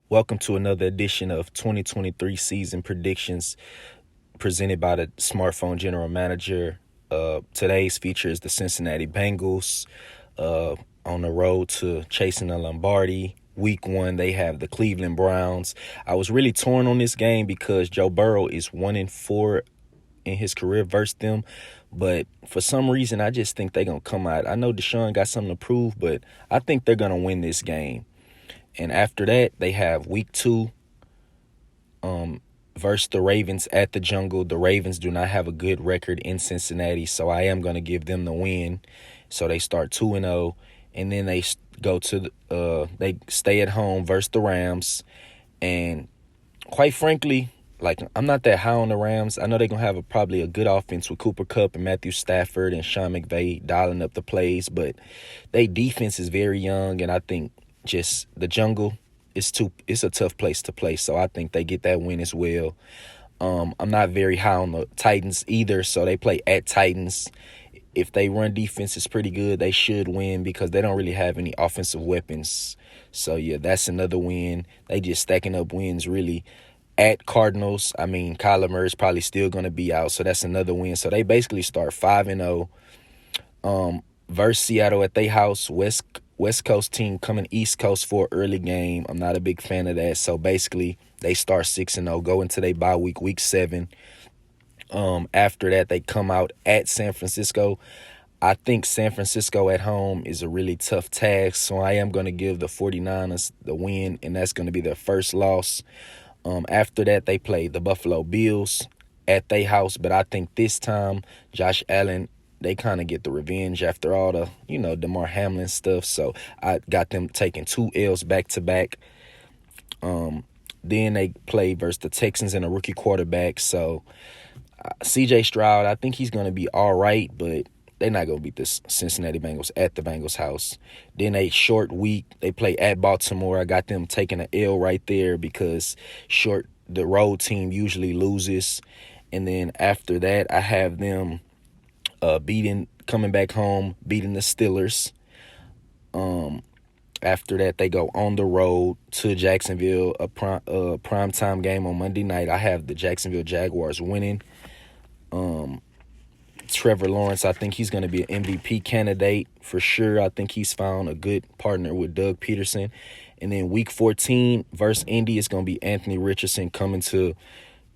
Welcome to another edition of 2023 season predictions presented by the Smartphone General Manager. Today's feature is the Cincinnati Bengals on the road to chasing the Lombardi. Week 1, they have the Cleveland Browns. I was really torn on this game because Joe Burrow is 1-4 in his career versus them. But for some reason, I just think they're going to come out. I know Deshaun got something to prove, but I think they're going to win this game. And after that, they have week 2 versus the Ravens at the Jungle. The Ravens do not have a good record in Cincinnati, so I am going to give them the win. So they start 2-0, and then they go to they stay at home versus the Rams. And quite frankly, I'm not that high on the Rams. I know they're going to have probably a good offense with Cooper Kupp and Matthew Stafford and Sean McVay dialing up the plays, but their defense is very young, and I think just the Jungle it's a tough place to play, so I think they get that win as well. I'm not very high on the Titans either, so they play at Titans. If they run defense is pretty good, they should win because they don't really have any offensive weapons. So, yeah, that's another win. They just stacking up wins, really. At Cardinals, Kyler Murray's probably still going to be out, so that's another win. So they basically start 5-0 versus Seattle at their house. West Coast team coming East Coast for an early game. I'm not a big fan of that. So basically, they start 6-0, go into their bye week, week 7. After that, they come out at San Francisco. I think San Francisco at home is a really tough task, so I am going to give the 49ers the win, and that's going to be their first loss. After that, they play the Buffalo Bills at their house, but I think this time Josh Allen, they kind of get the revenge after all the, DeMar Hamlin stuff. So I got them taking 2 L's back-to-back. Then they play versus the Texans and a rookie quarterback. So C.J. Stroud, I think he's going to be all right, but they're not going to beat the Cincinnati Bengals at the Bengals house. Then a short week, they play at Baltimore. I got them taking an L right there because the road team usually loses. And then after that, I have them coming back home, beating the Steelers. After that, they go on the road to Jacksonville, a primetime game on Monday night. I have the Jacksonville Jaguars winning. Trevor Lawrence, I think he's going to be an MVP candidate for sure. I think he's found a good partner with Doug Peterson. And then week 14 versus Indy is going to be Anthony Richardson coming to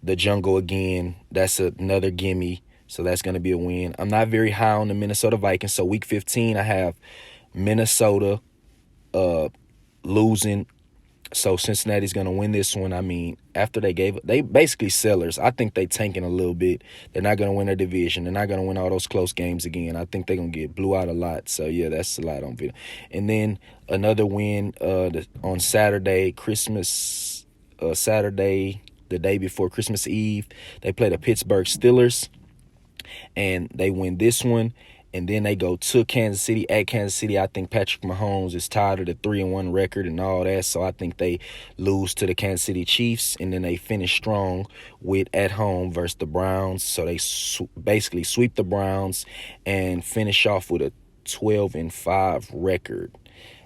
the Jungle again. That's another gimme. So that's going to be a win. I'm not very high on the Minnesota Vikings. So week 15, I have Minnesota losing. So Cincinnati's going to win this one. After they basically sellers. I think they tanking a little bit. They're not going to win their division. They're not going to win all those close games again. I think they're going to get blew out a lot. So, yeah, that's a lot on video. And then another win on Saturday, Saturday, the day before Christmas Eve. They play the Pittsburgh Steelers, and they win this one. And then they go to Kansas City. At Kansas City, I think Patrick Mahomes is tired of the 3-1 record and all that. So I think they lose to the Kansas City Chiefs. And then they finish strong with at home versus the Browns. So they basically sweep the Browns and finish off with a 12-5 record.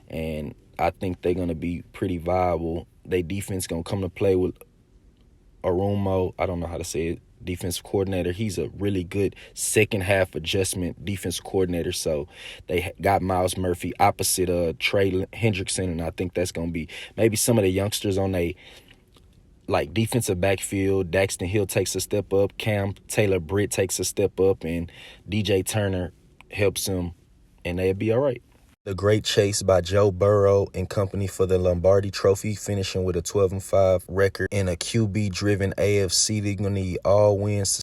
And I think they're going to be pretty viable. Their defense going to come to play with Arumo. I don't know how to say it. Defensive coordinator. He's a really good second half adjustment defensive coordinator. So they got Miles Murphy opposite Trey Hendrickson, and I think that's going to be maybe some of the youngsters on a defensive backfield. Daxton Hill takes a step up, Cam Taylor-Britt takes a step up, and DJ Turner helps him, and they'll be all right. The great chase by Joe Burrow and company for the Lombardi Trophy, finishing with a 12-5 record in a QB-driven AFC. They're going to need all wins